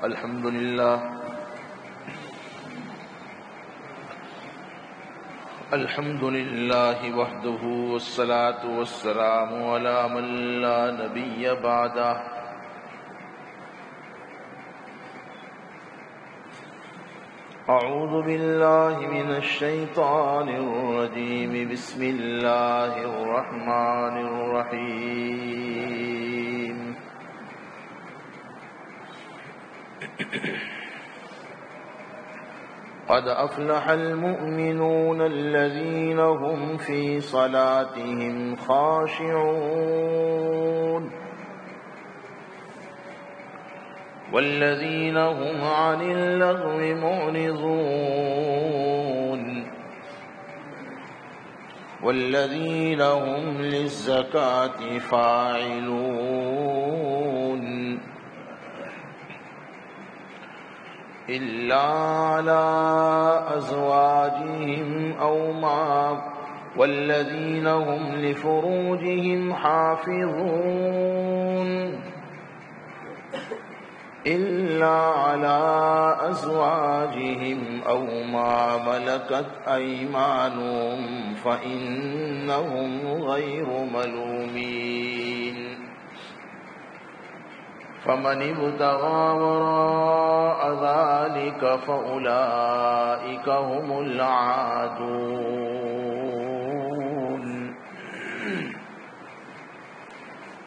الحمد لله وحده والصلاة والسلام على من لا نبي بعده أعوذ بالله من الشيطان الرجيم بسم الله الرحمن الرحيم قد أفلح المؤمنون الذين هم في صلاتهم خاشعون والذين هم عن اللغو معرضون والذين هم للزكاة فاعلون إلا على أزواجهم أو ما والذين هم لفروجهم حافظون إلا على أزواجهم أو ما ملكت أيمانهم فإنهم غير ملومين فمن ابتغى وراء ذلك فأولئك هم العادون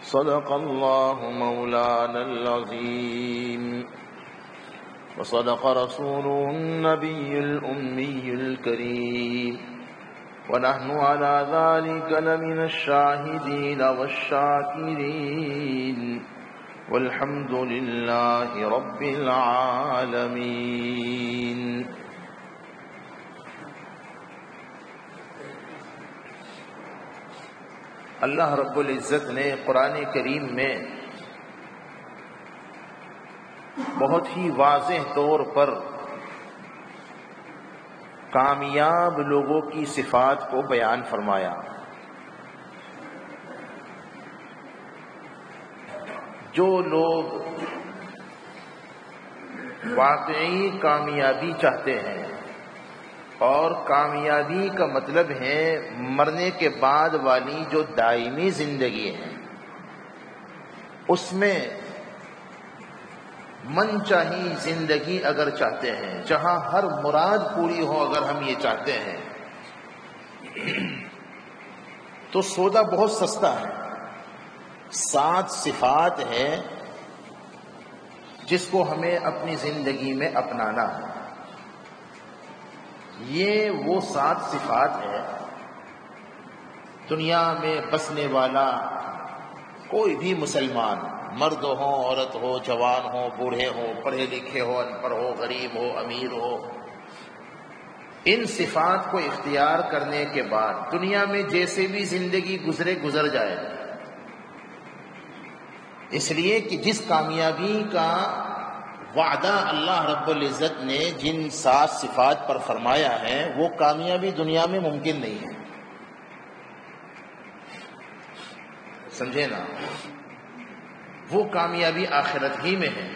صدق الله مولانا العظيم وصدق رسوله النبي الأمي الكريم ونحن على ذلك لمن الشاهدين والشاكرين والحمد لله رب العالمين. اللہ رب العزت نے قرآن کریم میں بہت ہی واضح طور پر کامیاب لوگوں کی صفات کو بیان فرمایا. جو لوگ واقعی کامیابی چاہتے ہیں، اور کامیابی کا مطلب ہے مرنے کے بعد والی جو دائمی زندگی ہے، اس میں من چاہی زندگی اگر چاہتے ہیں، جہاں ہر مراد پوری ہو، اگر ہم یہ چاہتے ہیں تو سودا بہت سستا ہے. 7 صفات ہے جس کو ہمیں اپنی زندگی میں اپنانا ہے. یہ وہ 7 صفات ہے. دنیا میں بسنے والا کوئی بھی مسلمان، مرد ہو، عورت ہو، جوان ہو، بوڑھے ہو، پڑھے لکھے ہو، ان پڑھ ہو، غریب ہو، امیر ہو، ان صفات کو اختیار کرنے کے بعد دنیا میں جیسے بھی زندگی گزر جائے. اس لیے کہ جس کامیابی کا وعدہ اللہ رب العزت نے جن 7 صفات پر فرمایا ہے، وہ کامیابی دنیا میں ممکن نہیں ہے. سمجھے نا؟ وہ کامیابی آخرت ہی میں ہے.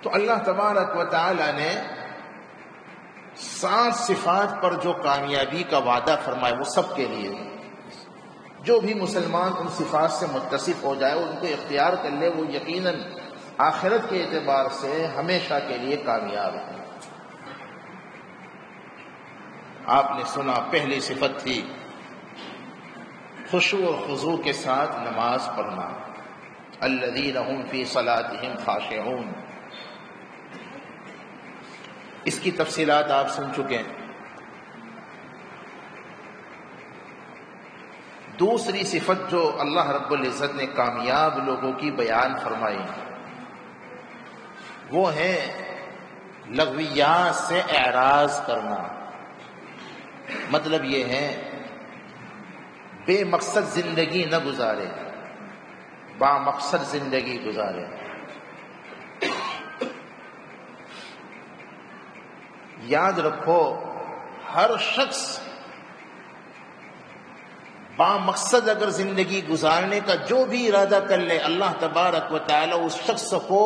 تو اللہ تبارک و تعالی نے 7 صفات پر جو کامیابی کا وعدہ فرمایا وہ سب کے لیے. جو بھی مسلمان ان صفات سے متصف ہو جائے، ان کو اختیار کر لے، وہ یقیناً آخرت کے اعتبار سے ہمیشہ کے لیے کامیاب ہے. آپ نے سنا پہلی صفت تھی خشوع و خضوع کے ساتھ نماز پڑھنا. الذین هم فی صلاتهم خاشعون. اس کی تفصیلات آپ سن چکے ہیں. دوسری صفت جو اللہ رب العزت نے کامیاب لوگوں کی بیان فرمائی، وہ ہے لغویات سے اعراض کرنا. مطلب یہ ہے بے مقصد زندگی نہ گزارے، با مقصد زندگی گزارے. یاد رکھو، ہر شخص بامقصد اگر زندگی گزارنے کا جو بھی ارادہ کر لے، اللہ تبارک و تعالی اس شخص کو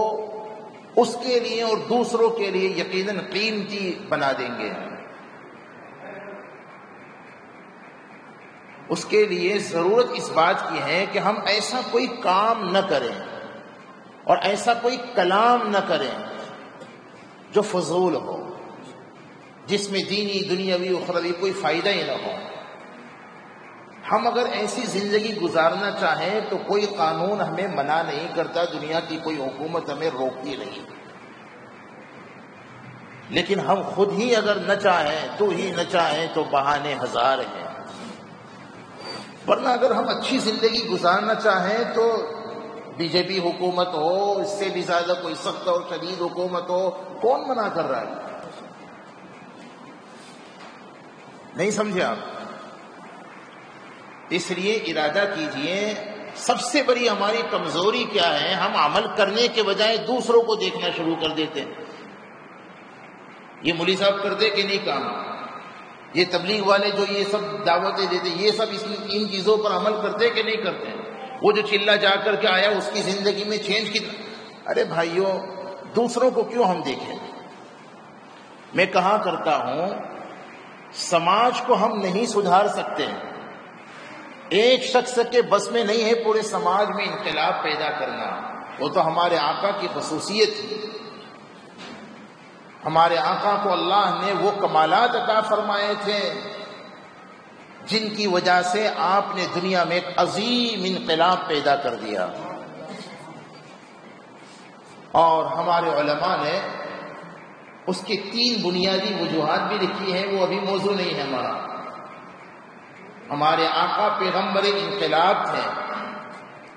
اس کے لیے اور دوسروں کے لیے یقیناً قیمتی بنا دیں گے۔ اس کے لیے ضرورت اس بات کی ہے کہ ہم ایسا کوئی کام نہ کریں اور ایسا کوئی کلام نہ کریں جو فضول ہو، جس میں دینی دنیاوی اخروی کوئی فائدہ ہی نہ ہو۔ ہم اگر ایسی زندگی گزارنا چاہیں تو کوئی قانون ہمیں منع نہیں کرتا، دنیا کی کوئی حکومت ہمیں روکتی نہیں، لیکن ہم خود ہی اگر نہ چاہیں تو بہانے ہزار ہیں۔ ورنہ اگر ہم اچھی زندگی گزارنا چاہیں تو بی جے پی حکومت ہو، اس سے بھی زیادہ کوئی سخت اور شدید حکومت ہو، کون منع کر رہا ہے؟ نہیں سمجھے آپ؟ اس لیے ارادہ کیجئے۔ سب سے بڑی ہماری کمزوری کیا ہے؟ ہم عمل کرنے کے بجائے دوسروں کو دیکھنا شروع کر دیتے ہیں۔ یہ مولوی صاحب کرتے کہ نہیں کام، یہ تبلیغ والے جو یہ سب دعوتیں دیتے، یہ سب ان چیزوں پر عمل کرتے کہ نہیں کرتے؟ وہ جو چلا جا کر کے آیا اس کی زندگی میں چینج کتنا؟ ارے بھائیوں، دوسروں کو کیوں ہم دیکھیں؟ میں کہا کرتا ہوں سماج کو ہم نہیں سدھار سکتے، ایک شخص کے بس میں نہیں ہے پورے سماج میں انقلاب پیدا کرنا، وہ تو ہمارے آقا کی خصوصیت ہے۔ ہمارے آقا کو اللہ نے وہ کمالات عطا فرمائے تھے جن کی وجہ سے آپ نے دنیا میں ایک عظیم انقلاب پیدا کر دیا، اور ہمارے علماء نے اس کی 3 بنیادی وجوہات بھی لکھی ہیں، وہ ابھی موضوع نہیں ہے ہمارا۔ ہمارے آقا پیغمبر انقلاب تھے،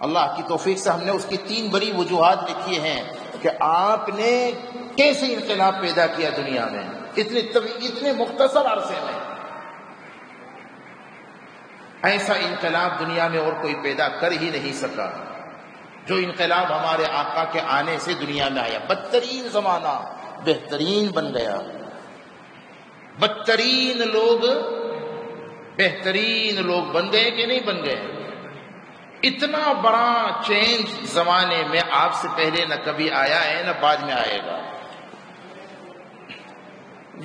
اللہ کی توفیق سے ہم نے اس کی 3 بڑی وجوہات لکھی ہیں کہ آپ نے کیسے انقلاب پیدا کیا دنیا میں اتنے مختصر عرصے میں۔ ایسا انقلاب دنیا میں اور کوئی پیدا کر ہی نہیں سکا جو انقلاب ہمارے آقا کے آنے سے دنیا میں آیا۔ بدترین زمانہ بہترین بن گیا، بدترین لوگ بہترین لوگ بن گئے کہ نہیں بن گئے؟ اتنا بڑا چینج زمانے میں آپ سے پہلے نہ کبھی آیا ہے نہ بعد میں آئے گا۔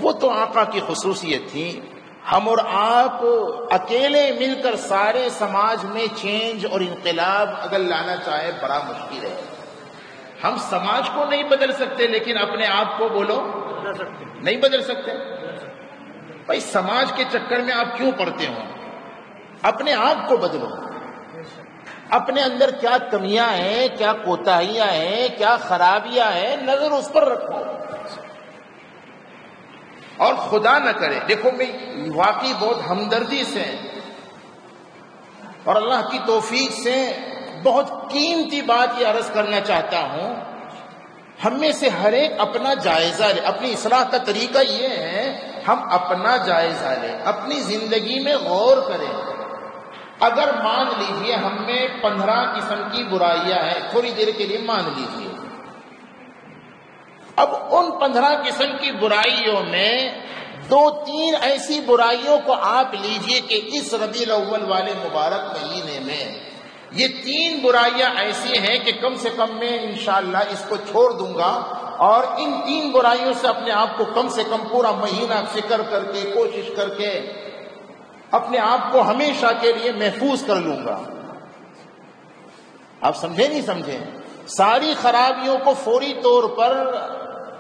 وہ تو آقا کی خصوصیت تھی۔ ہم اور آپ اکیلے مل کر سارے سماج میں چینج اور انقلاب اگر لانا چاہے بڑا مشکل ہے۔ ہم سماج کو نہیں بدل سکتے، لیکن اپنے آپ کو بولو نہیں بدل سکتے۔ بھائی سماج کے چکر میں آپ کیوں پڑتے ہو؟ اپنے آپ کو بدلو، اپنے اندر کیا کمیاں ہیں، کیا کوتاہیاں ہیں، کیا خرابیاں ہیں، نظر اس پر رکھو اور خدا نہ کرے۔ دیکھو میں واقعی بہت ہمدردی سے اور اللہ کی توفیق سے بہت قیمتی بات یہ عرض کرنا چاہتا ہوں، ہم میں سے ہر ایک اپنا جائزہ لے۔ اپنی اصلاح کا طریقہ یہ ہے ہم اپنا جائزہ لیں، اپنی زندگی میں غور کریں۔ اگر مان لیجئے ہم میں 15 قسم کی برائیاں ہیں، تھوڑی دیر کے لیے مان لیجئے، اب ان 15 قسم کی برائیوں میں 2-3 ایسی برائیوں کو آپ لیجئے کہ اس ربیع الاول والے مبارک مہینے میں یہ 3 برائیاں ایسی ہیں کہ کم سے کم میں انشاءاللہ اس کو چھوڑ دوں گا، اور ان 3 برائیوں سے اپنے آپ کو کم سے کم پورا مہینہ فکر کر کے کوشش کر کے اپنے آپ کو ہمیشہ کے لیے محفوظ کر لوں گا۔ آپ سمجھے نہیں سمجھے؟ ساری خرابیوں کو فوری طور پر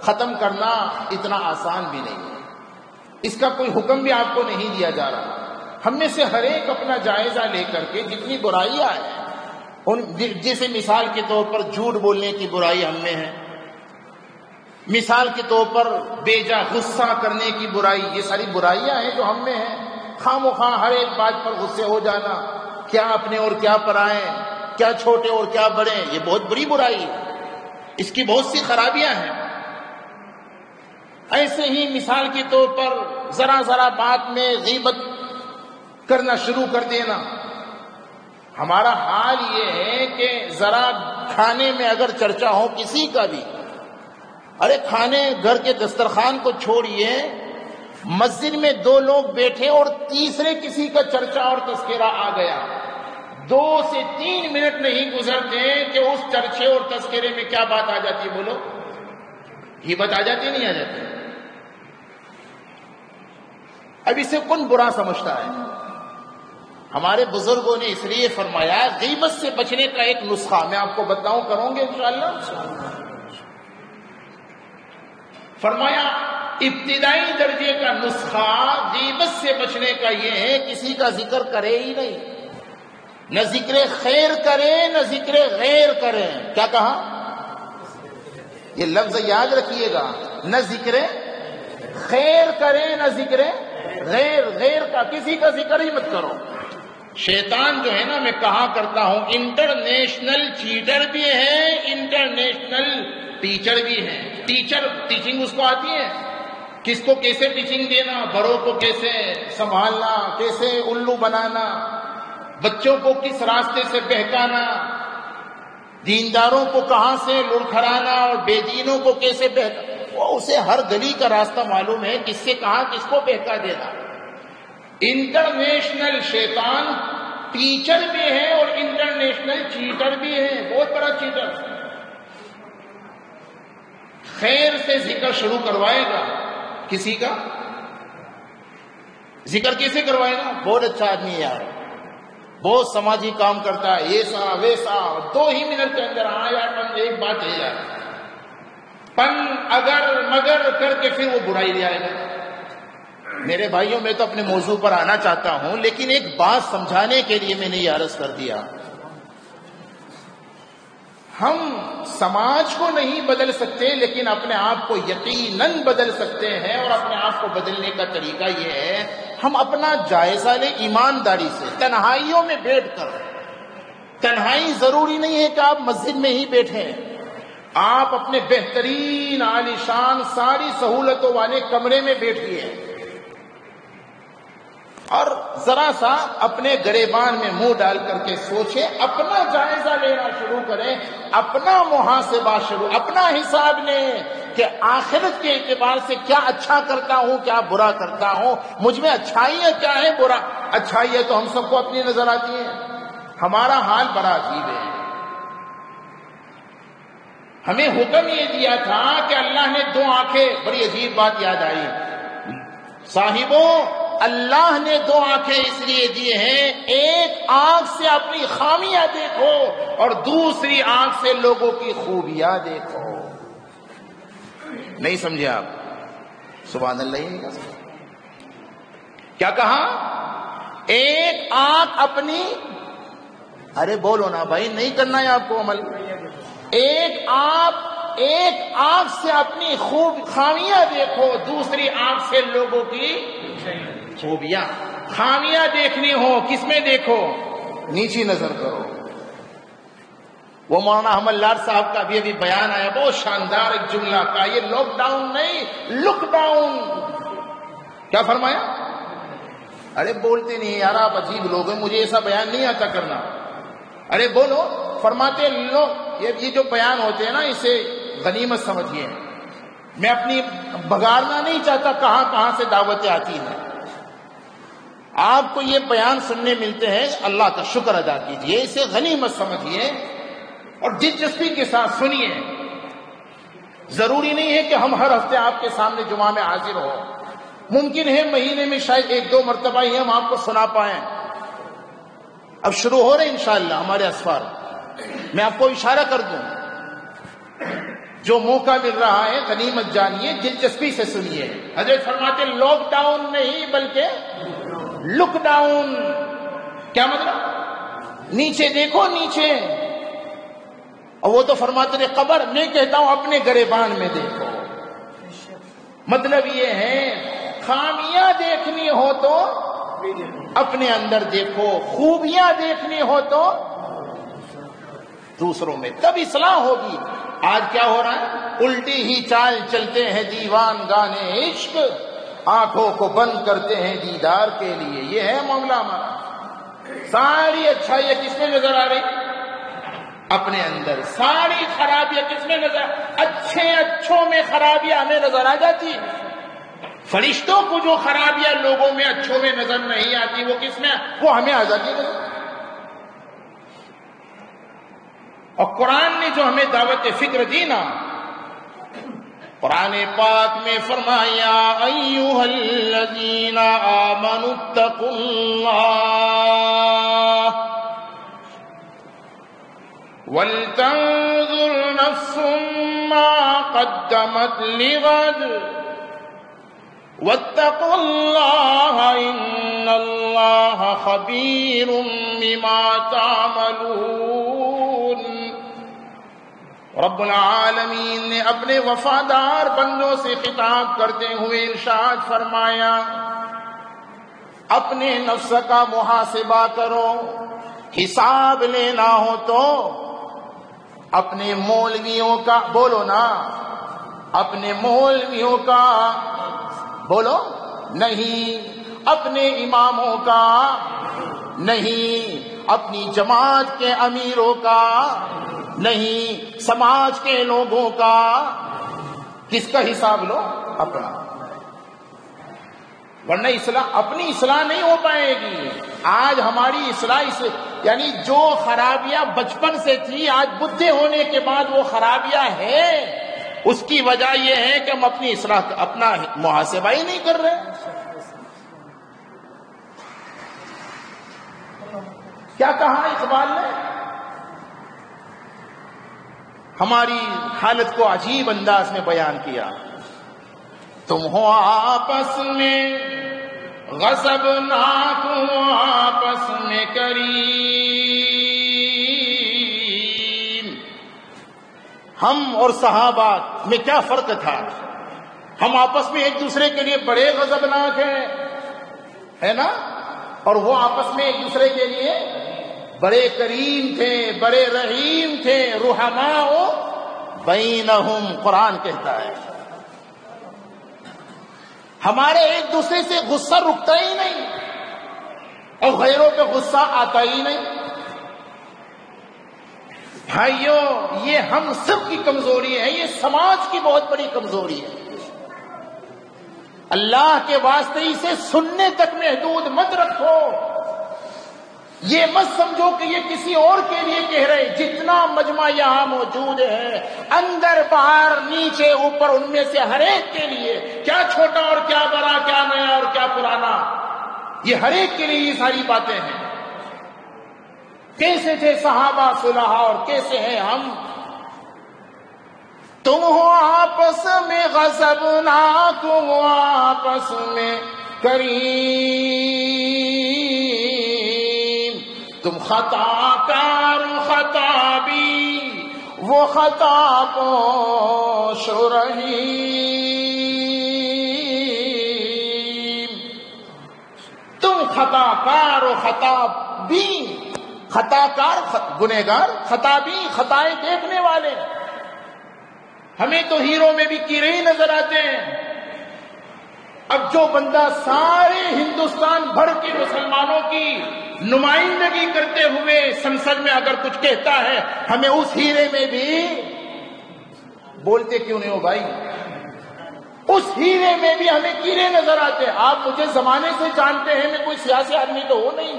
ختم کرنا اتنا آسان بھی نہیں ہے، اس کا کوئی حکم بھی آپ کو نہیں دیا جا رہا۔ ہم میں سے ہر ایک اپنا جائزہ لے کر کے جتنی برائیاں ہیں، جیسے مثال کے طور پر جھوٹ بولنے کی برائی ہم میں ہے، مثال کے طور پر بے جا غصہ کرنے کی برائی، یہ ساری برائیاں ہیں جو ہم میں ہیں۔ خواہ مخواہ ہر ایک بات پر غصے ہو جانا، کیا اپنے اور کیا پرائے، کیا چھوٹے اور کیا بڑے، یہ بہت بڑی برائی ہے، اس کی بہت سی خرابیاں ہیں۔ ایسے ہی مثال کے طور پر ذرا ذرا بات میں غیبت کرنا شروع کر دینا۔ ہمارا حال یہ ہے کہ ذرا کھانے میں اگر چرچا ہو کسی کا بھی، ارے کھانے گھر کے دسترخوان کو چھوڑیے، مسجد میں دو لوگ بیٹھے اور تیسرے کسی کا چرچا اور تذکرہ آ گیا، 2 سے 3 منٹ نہیں گزرتے کہ اس چرچے اور تذکرے میں کیا بات آ جاتی ہے؟ بولو، یہ بات آ جاتی نہیں آ جاتی؟ اب اسے کون برا سمجھتا ہے؟ ہمارے بزرگوں نے اس لیے فرمایا غیبت سے بچنے کا ایک نسخہ میں آپ کو بتاؤں، کروں گے انشاءاللہ۔ فرمایا ابتدائی درجے کا نسخہ غیبت سے بچنے کا یہ ہے کسی کا ذکر کرے ہی نہیں، نہ ذکر خیر کرے نہ ذکر غیر کرے۔ کیا کہا؟ یہ لفظ یاد رکھیے گا، نہ ذکر خیر کرے نہ ذکر غیر کا، کسی کا ذکر ہی مت کرو۔ شیطان جو ہے نا، میں کہا کرتا ہوں انٹرنیشنل چیٹر بھی ہے، انٹرنیشنل ٹیچر بھی ہے۔ ٹیچنگ اس کو آتی ہے، کس کو کیسے ٹیچنگ دینا، بڑوں کو کیسے سنبھالنا، کیسے الو بنانا، بچوں کو کس راستے سے بہکانا، دینداروں کو کہاں سے لڑکھڑانا اور بے دینوں کو کیسے بہکانا، وہ اسے ہر گلی کا راستہ معلوم ہے، کس سے کہاں کس کو بہکا دینا۔ انٹرنیشنل شیطان ٹیچر بھی ہے اور انٹرنیشنل چیٹر بھی ہے، بہت بڑا چیٹر۔ خیر سے ذکر شروع کروائے گا، کسی کا ذکر کیسے کروائے گا؟ بہت اچھا آدمی ہے یار، بہت سماجی کام کرتا ہے، ایسا ویسا، 2 ہی منٹ کے اندر ہاں یار ایک بات ہے یار، پن اگر مگر کر کے پھر وہ برائی لے آئے گا۔ میرے بھائیوں، میں تو اپنے موضوع پر آنا چاہتا ہوں، لیکن ایک بات سمجھانے کے لیے میں نے یہ عرض کر دیا، ہم سماج کو نہیں بدل سکتے لیکن اپنے آپ کو یقیناً بدل سکتے ہیں، اور اپنے آپ کو بدلنے کا طریقہ یہ ہے ہم اپنا جائزہ لیں ایمانداری سے، تنہائیوں میں بیٹھ کر۔ تنہائی ضروری نہیں ہے کہ آپ مسجد میں ہی بیٹھیں، آپ اپنے بہترین عالیشان ساری سہولتوں والے کمرے میں بیٹھیے اور ذرا سا اپنے گریبان میں منہ ڈال کر کے سوچیں، اپنا جائزہ لینا شروع کریں، اپنا محاسبہ شروع، اپنا حساب لیں کہ آخرت کے اعتبار سے کیا اچھا کرتا ہوں، کیا برا کرتا ہوں، مجھ میں اچھائیاں کیا ہے، برا اچھائیاں تو ہم سب کو اپنی نظر آتی ہیں۔ ہمارا حال بڑا عجیب ہے، ہمیں حکم یہ دیا تھا کہ اللہ نے 2 آنکھیں، بڑی عجیب بات یاد آئی صاحبوں، اللہ نے 2 آنکھیں اس لیے دیے ہیں، ایک آنکھ سے اپنی خامیاں دیکھو اور دوسری آنکھ سے لوگوں کی خوبیاں دیکھو۔ نہیں سمجھے آپ؟ سبحان اللہ ہی نہیں کہا۔ کیا کہا؟ ایک آنکھ اپنی، ارے بولو نا بھائی، نہیں کرنا ہے آپ کو عمل۔ ایک آنکھ سے اپنی خامیاں دیکھو، دوسری آنکھ سے لوگوں کی خوبیاں۔ خامیاں دیکھنی ہو کس میں دیکھو؟ نیچی نظر کرو۔ وہ مولانا احمد لار صاحب کا ابھی بیان آیا، بہت شاندار ایک جملہ کا، یہ لاک ڈاؤن نہیں، لک ڈاؤن۔ کیا فرمایا؟ ارے بولتے نہیں یار، آپ عجیب لوگ ہیں، مجھے ایسا بیان نہیں آتا کرنا۔ ارے بولو۔ فرماتے لوگ یہ جو بیان ہوتے ہیں نا، اسے غنیمت سمجھیے۔ میں اپنی بگاڑنا نہیں چاہتا، کہاں کہاں سے دعوتیں آتی ہیں، آپ کو یہ بیان سننے ملتے ہیں، اللہ کا شکر ادا کیجئے، اسے غنیمت سمجھیے اور دلچسپی کے ساتھ سنیے۔ ضروری نہیں ہے کہ ہم ہر ہفتے آپ کے سامنے جمعہ میں حاضر ہو، ممکن ہے مہینے میں شاید 1-2 مرتبہ ہی ہم آپ کو سنا پائیں۔ اب شروع ہو رہے انشاءاللہ ہمارے اسفار، میں آپ کو اشارہ کر دوں، جو موقع مل رہا ہے غنیمت جانیے، دلچسپی سے سنیے۔ حضرت فرماتے لاک ڈاؤن نہیں بلکہ لک ڈاؤن۔ کیا مطلب؟ نیچے دیکھو، نیچے۔ اور وہ تو فرماتے ہیں قبر، میں کہتا ہوں اپنے گریبان میں دیکھو۔ مطلب یہ ہے خامیاں دیکھنی ہو تو اپنے اندر دیکھو، خوبیاں دیکھنی ہو تو دوسروں میں، تب اصلاح ہوگی۔ آج کیا ہو رہا ہے؟ الٹی ہی چال چلتے ہیں دیوان گانے عشق، آنکھوں کو بند کرتے ہیں دیدار کے لیے۔ یہ ہے معاملہ ہمارا۔ ساری اچھائیاں کس میں نظر آ رہی؟ اپنے اندر۔ ساری خرابیاں کس میں نظر؟ اچھوں میں خرابیاں ہمیں نظر آ جاتی۔ فرشتوں کو جو خرابیاں لوگوں میں اچھوں میں نظر نہیں آتی وہ کس میں؟ وہ ہمیں آزادی نظر. اور قرآن نے جو ہمیں دعوت فکر دی نا، قرآن پاک میں فرمایا ایھا الذین آمنوا اتقوا اللہ ولتنظر نفس ما قدمت لغد واتقوا اللہ ان اللہ خبیر بما تعملون. رب العالمین نے اپنے وفادار بندوں سے خطاب کرتے ہوئے ارشاد فرمایا اپنے نفس کا محاسبہ کرو، حساب لینا ہو تو اپنے مولویوں کا بولو نا، اپنے مولویوں کا بولو نہیں، اپنے اماموں کا نہیں، اپنی جماعت کے امیروں کا نہیں، سماج کے لوگوں کا. کس کا حساب لو؟ اپنا. ورنہ اپنی اصلاح نہیں ہو پائے گی. آج ہماری اصلاح یعنی جو خرابیاں بچپن سے تھی آج بڈھے ہونے کے بعد وہ خرابیاں ہیں، اس کی وجہ یہ ہے کہ ہم اپنی اصلاح اپنا محاسبہ ہی نہیں کر رہے. کیا کہا اقبال نے؟ ہماری حالت کو عجیب انداز میں بیان کیا. تم ہو آپس میں غضبناک ہو آپس میں کریم. ہم اور صحابہ میں کیا فرق تھا؟ ہم آپس میں ایک دوسرے کے لیے بڑے غضبناک ہیں، ہے نا، اور وہ آپس میں ایک دوسرے کے لیے بڑے کریم تھے، بڑے رحیم تھے. رحماء بینہم قرآن کہتا ہے. ہمارے ایک دوسرے سے غصہ رکتا ہی نہیں اور غیروں پہ غصہ آتا ہی نہیں. بھائیوں یہ ہم سب کی کمزوری ہے، یہ سماج کی بہت بڑی کمزوری ہے. اللہ کے واسطے اسے سننے تک محدود مت رکھو. یہ مت سمجھو کہ یہ کسی اور کے لیے کہہ رہے. جتنا مجمع یہاں موجود ہے اندر باہر نیچے اوپر ان میں سے ہر ایک کے لیے، کیا چھوٹا اور کیا بڑا، کیا نیا اور کیا پرانا، یہ ہر ایک کے لیے یہ ساری باتیں ہیں. کیسے تھے صحابہ صلحاء اور کیسے ہیں ہم؟ تم ہو آپس میں غضبناک ہو آپس میں کریم. تم خطا کار خطابی وہ خطا پوش رحیم. تم خطا کار و خطابی، خطا کار گنہگار، خطابی خطائیں دیکھنے والے. ہمیں تو ہیرو میں بھی کیڑے ہی نظر آتے ہیں. اب جو بندہ سارے ہندوستان بھر کے مسلمانوں کی نمائندگی کرتے ہوئے سنسد میں اگر کچھ کہتا ہے، ہمیں اس ہیرے میں بھی بولتے کیوں نہیں ہو بھائی؟ اس ہیرے میں بھی ہمیں کیڑے نظر آتے ہیں. آپ مجھے زمانے سے جانتے ہیں، میں کوئی سیاسی آدمی تو ہو نہیں.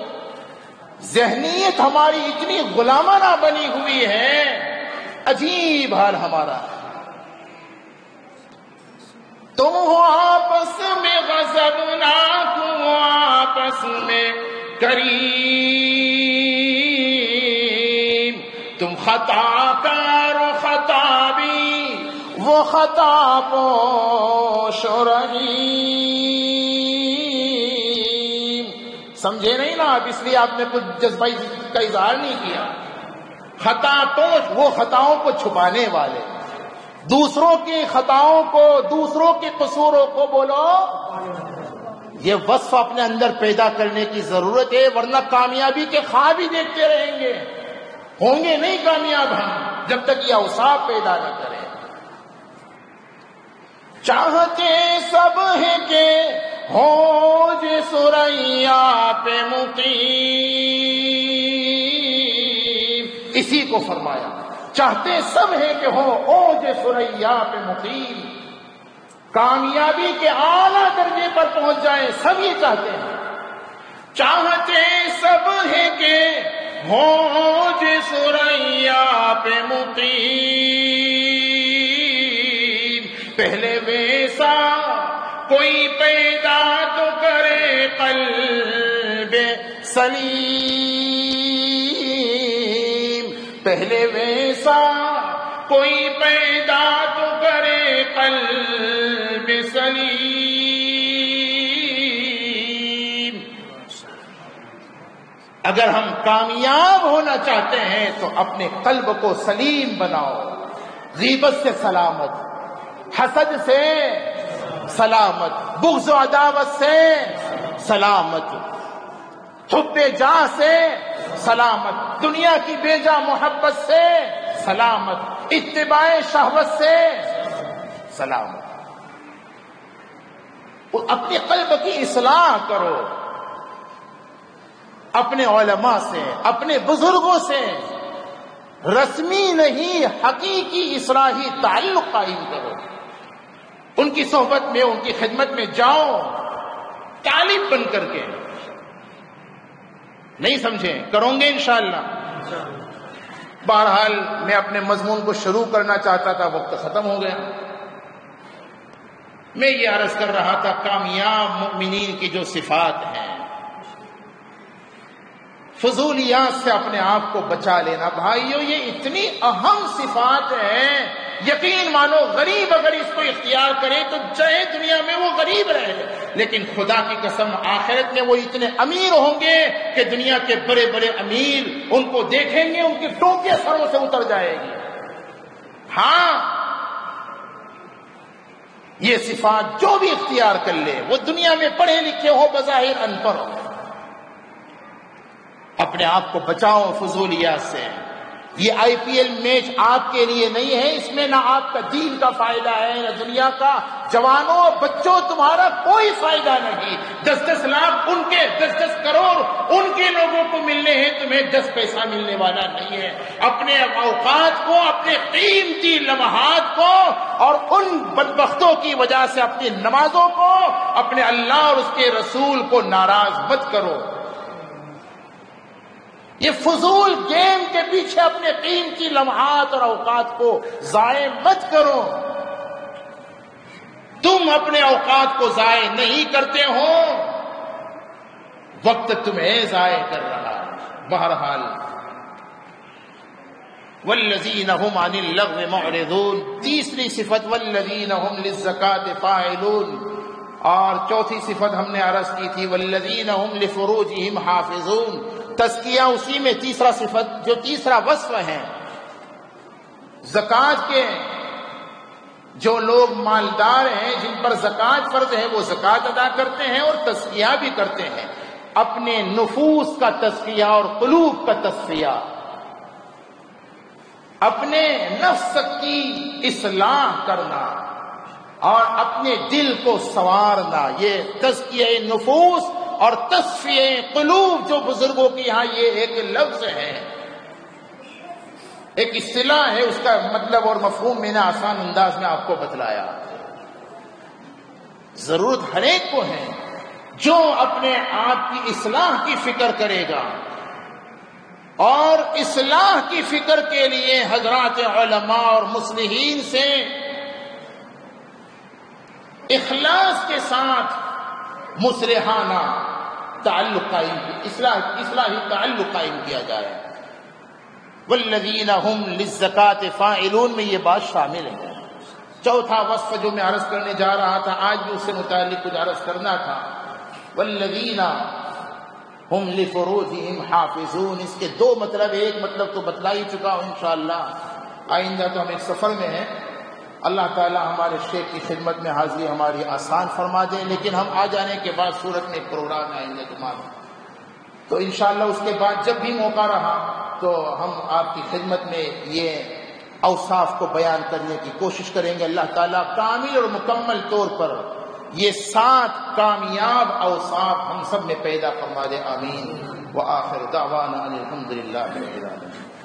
ذہنیت ہماری اتنی غلامانہ بنی ہوئی ہے، عجیب حال ہمارا ہے. تم ہو آپس میں غضبناک ہو آپس میں کریم. تم خطا کار و خطابی وہ خطا پوش رحیم. سمجھے نہیں نا آپ؟ اس لیے آپ نے کچھ جذبائی کا اظہار نہیں کیا. خطا پوش وہ خطاؤں کو چھپانے والے، دوسروں کی خطاؤں کو، دوسروں کے قصوروں کو بولو. یہ وصف اپنے اندر پیدا کرنے کی ضرورت ہے، ورنہ کامیابی کے خواب ہی دیکھتے رہیں گے. ہوں گے نہیں کامیاب ہم جب تک یہ اوصاف پیدا نہ کریں. چاہتے سب ہیں کہ ہو جے سریا پہ مقیم. اسی کو فرمایا، چاہتے سب ہیں کہ ہو اوج سریا پہ مقیم. کامیابی کے اعلیٰ درجے پر پہنچ جائیں، سب یہ چاہتے ہیں، چاہتے سب ہیں کہ ہوں جس ثریا پہ مقیم، پہلے ویسا کوئی پیدا تو کرے قلب سلیم، پہلے ویسا کوئی پیدا تو کرے قلب سلیم۔ اگر ہم کامیاب ہونا چاہتے ہیں تو اپنے قلب کو سلیم بناؤ، غیبت سے سلامت، حسد سے سلامت، بغض و عداوت سے سلامت، حب جاہ سے سلامت، دنیا کی بے جا محبت سے سلامت، اتباع شہوت سے سلامت۔ اپنے قلب کی اصلاح کرو، اپنے علماء سے، اپنے بزرگوں سے رسمی نہیں حقیقی اصلاحی تعلق قائم کرو، ان کی صحبت میں، ان کی خدمت میں جاؤ طالب بن کر کے۔ نہیں سمجھیں؟ کروں گے انشاءاللہ۔ بہرحال میں اپنے مضمون کو شروع کرنا چاہتا تھا، وقت ختم ہو گیا۔ میں یہ عرض کر رہا تھا کامیاب مومنین کی جو صفات ہیں، فضولیات سے اپنے آپ کو بچا لینا۔ بھائیو یہ اتنی اہم صفات ہیں، یقین مانو غریب اگر اس کو اختیار کرے تو چاہے دنیا میں وہ غریب رہے، لیکن خدا کی قسم آخرت میں وہ اتنے امیر ہوں گے کہ دنیا کے بڑے بڑے امیر ان کو دیکھیں گے، ان کی ٹوپیاں سروں سے اتر جائے گی۔ ہاں، یہ صفات جو بھی اختیار کر لے، وہ دنیا میں پڑھے لکھے ہو بظاہر ان پڑھ ہو، اپنے آپ کو بچاؤ فضولیات سے۔ یہ آئی پی ایل میچ آپ کے لیے نہیں ہے، اس میں نہ آپ کا دین کا فائدہ ہے نہ دنیا کا۔ جوانوں بچوں تمہارا کوئی فائدہ نہیں، 10-10 لاکھ ان کے، 10-10 کروڑ ان کے لوگوں کو ملنے ہیں، تمہیں 10 پیسہ ملنے والا نہیں ہے۔ اپنے اوقات کو، اپنے قیمتی لمحات کو اور ان بدبختوں کی وجہ سے اپنی نمازوں کو، اپنے اللہ اور اس کے رسول کو ناراض مت کرو۔ یہ فضول گیم کے پیچھے اپنے قیمتی لمحات اور اوقات کو ضائع مت کرو۔ تم اپنے اوقات کو ضائع نہیں کرتے ہو، وقت تمہیں ضائع کر رہا ہے۔ بہرحال والذین هم عن اللغو معرضون، تیسری صفت والذین هم للزکاة فاعلون، اور چوتھی صفت ہم نے عرض کی تھی والذین هم لفروجهم حافظون۔ تزکیہ اسی میں تیسرا صفت، جو تیسرا وصف ہے۔ زکوٰۃ کے جو لوگ مالدار ہیں، جن پر زکوٰۃ فرض ہے، وہ زکوٰۃ ادا کرتے ہیں اور تزکیہ بھی کرتے ہیں، اپنے نفوس کا تزکیہ اور قلوب کا تزکیہ، اپنے نفس کی اصلاح کرنا اور اپنے دل کو سنوارنا۔ یہ تزکیہ نفوس اور تصفیہ قلوب جو بزرگوں کی یہاں یہ ایک لفظ ہے، ایک اصطلاح ہے، اس کا مطلب اور مفہوم میں نے آسان انداز میں آپ کو بتلایا۔ ضرورت ہر ایک کو ہے جو اپنے آپ کی اصلاح کی فکر کرے گا، اور اصلاح کی فکر کے لیے حضرات علماء اور مصلحین سے اخلاص کے ساتھ مصلحانہ تعلق قائم، اصلاحی تعلق قائم کیا جائے۔ والذین هم للزکاة فاعلون میں یہ بات شامل ہے۔ چوتھا وصف جو میں عرض کرنے جا رہا تھا، آج بھی اس سے متعلق کچھ عرض کرنا تھا۔ والذین هم لفروجهم حافظون، اس کے دو مطلب، ایک مطلب تو بتلا ہی چکا ہوں انشاءاللہ، آئندہ تو ہم ایک سفر میں ہیں، اللہ تعالی ہمارے شیخ کی خدمت میں حاضری ہماری آسان فرما دیں، لیکن ہم آ جانے کے بعد صورت میں ایک پروگرام آئیں گے جمعہ میں، تو انشاءاللہ اس کے بعد جب بھی موقع رہا تو ہم آپ کی خدمت میں یہ اوصاف کو بیان کرنے کی کوشش کریں گے۔ اللہ تعالیٰ کامل اور مکمل طور پر یہ 7 کامیاب اوصاف ہم سب میں پیدا فرما دے، آمین۔ وآخر دعوانا ان الحمد للہ رب العالمین۔